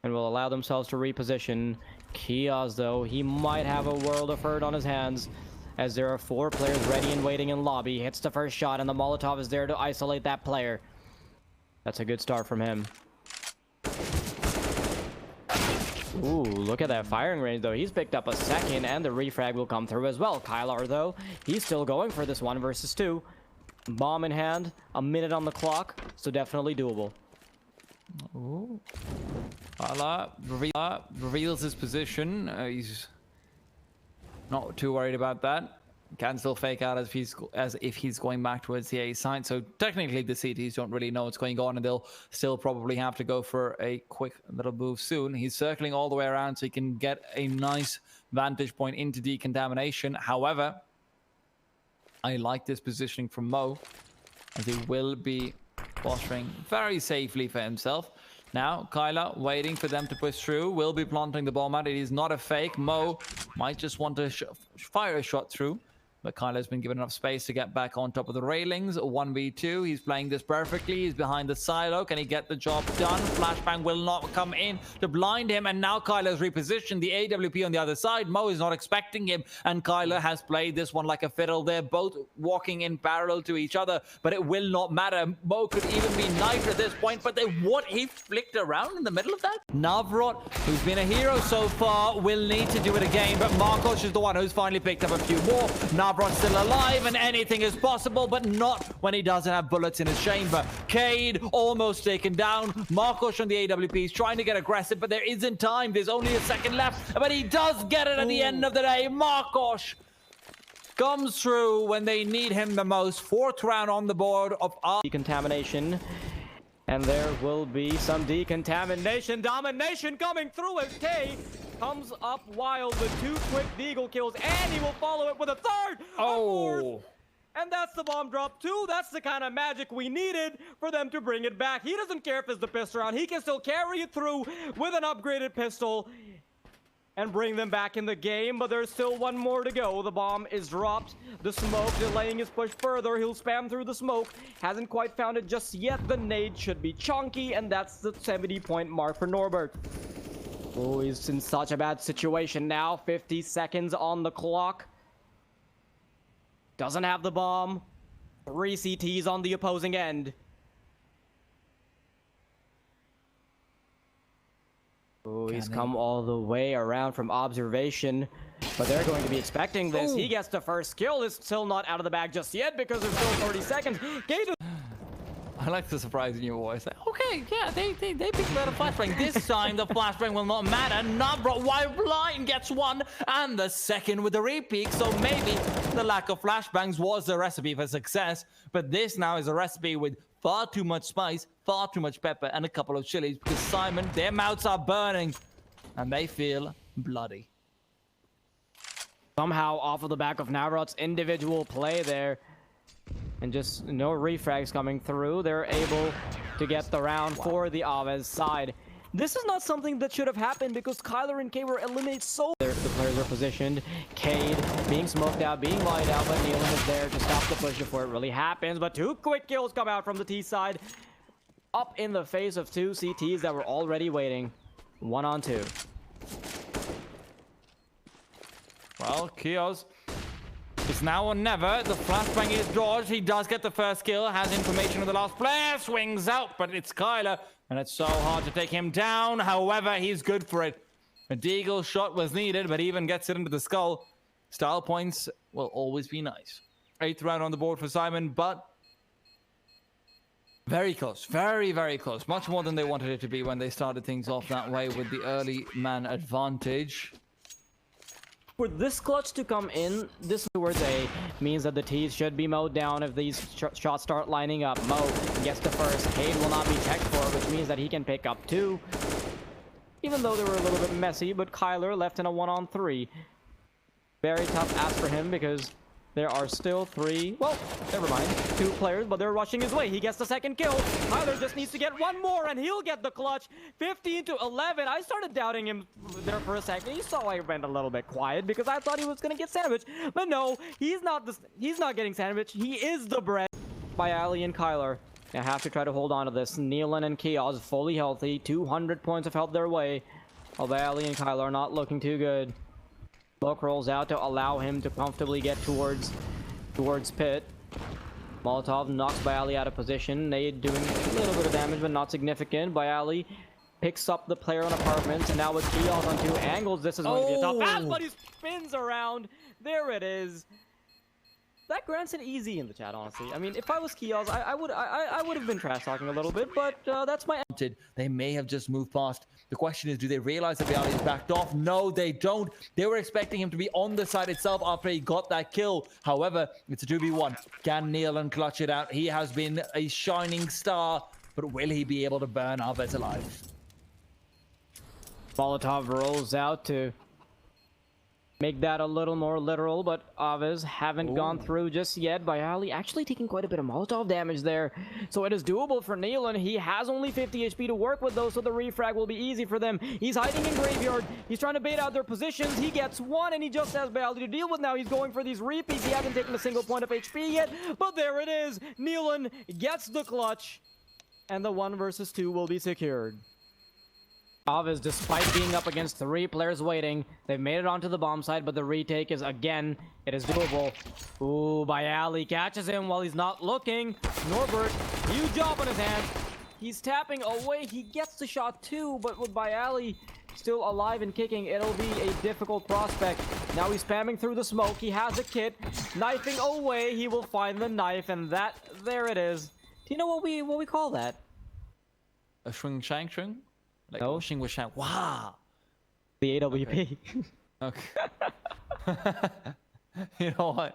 and will allow themselves to reposition. KEI, though, he might have a world of hurt on his hands, as there are 4 players ready and waiting in lobby. Hits the first shot, and the Molotov is there to isolate that player. That's a good start from him. Ooh, look at that firing range, though. He's picked up a second, and the refrag will come through as well. KYLAR, though, he's still going for this 1 versus 2. Bomb in hand, a minute on the clock, so definitely doable. Ooh. KYLAR reveals his position. He's not too worried about that. Can still fake out as if he's going back towards the A side. So technically the CTs don't really know what's going on, and they'll still probably have to go for a quick little move soon. He's circling all the way around so he can get a nice vantage point into decontamination. However, I like this positioning from Mo, as he will be posturing very safely for himself. Now, KYLAR waiting for them to push through, will be planting the bomb out. It is not a fake. Mo might just want to fire a shot through, but KYLAR's been given enough space to get back on top of the railings. 1v2, he's playing this perfectly. He's behind the silo. Can he get the job done? Flashbang will not come in to blind him, and now KYLAR's repositioned the AWP on the other side. Mo is not expecting him, and KYLAR has played this one like a fiddle. They're both walking in parallel to each other, but it will not matter. Mo could even be knifed at this point, but he flicked around in the middle of that. Navrot, who's been a hero so far, will need to do it again, but MARKOS is the one who's finally picked up a few more. Navrot's still alive, and anything is possible, but not when he doesn't have bullets in his chamber. Cade almost taken down. MARKOS on the AWP is trying to get aggressive, but there isn't time. There's only a second left, but he does get it at the end of the day. MARKOS comes through when they need him the most. 4th round on the board of decontamination, and there will be some decontamination domination coming through as K comes up wild with 2 quick deagle kills, and he will follow it with a 3rd. Oh, and that's the bomb drop too. That's the kind of magic we needed for them to bring it back. He doesn't care if it's the pistol round. He can still carry it through with an upgraded pistol and bring them back in the game, but there's still 1 more to go. The bomb is dropped. The smoke delaying his push further. He'll spam through the smoke. Hasn't quite found it just yet. The nade should be chunky, and that's the 70-point mark for Norbert. Oh, he's in such a bad situation now. 50 seconds on the clock. Doesn't have the bomb. 3 CTs on the opposing end. Oh, he's come all the way around from observation, but they're going to be expecting this. He gets the first kill. Is still not out of the bag just yet because there's still 30 seconds. I like the surprise in your voice. Like, okay, yeah, they picked out a flashbang. This time the flashbang will not matter. Navrot, while blind, gets 1 and the 2nd with the repeat. So maybe the lack of flashbangs was the recipe for success, but this now is a recipe with far too much spice, far too much pepper, and a couple of chilies, because Syman, their mouths are burning and they feel bloody. Somehow off of the back of Navrot's individual play there, and just no refrags coming through, they're able to get the round for the AVEZ side. This is not something that should have happened because KYLAR and K were eliminated so... The players are positioned. Cade being smoked out, being light out, but Nealon is there to stop the push before it really happens. But 2 quick kills come out from the T side, up in the face of 2 CTs that were already waiting. 1 on 2. Well, KEI it's now or never. The flashbang is dodged. He does get the first kill. Has information of the last player. Swings out, but it's KYLAR, and it's so hard to take him down. However, he's good for it. A deagle shot was needed, but even gets it into the skull. Style points will always be nice. 8th round on the board for Syman, but very close. Very, very close. Much more than they wanted it to be when they started things off that way with the early man advantage. For this clutch to come in, this towards A means that the T's should be mowed down if these shots start lining up. Mo gets the first. Cade will not be checked for, which means that he can pick up 2. Even though they were a little bit messy, but KYLAR left in a 1-on-3. Very tough ask for him because there are still 3, well, never mind, 2 players, but they're rushing his way. He gets the 2nd kill. KYLAR just needs to get 1 more, and he'll get the clutch. 15-11. I started doubting him there for a second. You saw I went a little bit quiet because I thought he was going to get sandwiched. But no, he's not getting sandwiched. He is the bread by Ali and KYLAR. They have to try to hold on to this. Nealon and Kios fully healthy. 200 points of health their way. Albali and KYLAR not looking too good. Smoke rolls out to allow him to comfortably get towards pit. Molotov knocks Bayali out of position. Nade doing a little bit of damage, but not significant. Bayali picks up the player on apartments, and now with Kios on 2 angles, this is going to be a tough pass, but he spins around. There it is. That grants it easy in the chat, honestly. I mean, if I was Kios, I would have been trash talking a little bit, but that's my. They may have just moved past. The question is, do they realize that Bayali is backed off? No, they don't. They were expecting him to be on the side itself after he got that kill. However, it's a 2v1. Can Nealon clutch it out? He has been a shining star, but will he be able to burn AVEZ alive? Molotov rolls out to make that a little more literal, but AVEZ haven't gone through just yet. Bayali actually taking quite a bit of Molotov damage there. So it is doable for Nealon. He has only 50 HP to work with, though, so the refrag will be easy for them. He's hiding in Graveyard. He's trying to bait out their positions. He gets one, and he just has Bayali to deal with now. He's going for these repeats. He hasn't taken a single point of HP yet, but there it is. Nealon gets the clutch, and the 1 versus 2 will be secured. AVEZ, despite being up against 3 players waiting, they've made it onto the bomb side, but the retake is, again, it is doable. Ooh, Bayali catches him while he's not looking. Norbert, huge job on his hands. He's tapping away. He gets the shot too, but with Bayali still alive and kicking, it'll be a difficult prospect. Now he's spamming through the smoke. He has a kit. Knifing away, he will find the knife, and there it is. Do you know what we call that? A swing shank swing? Like No. washing with shank. Wow. The AWP. Okay. You know what?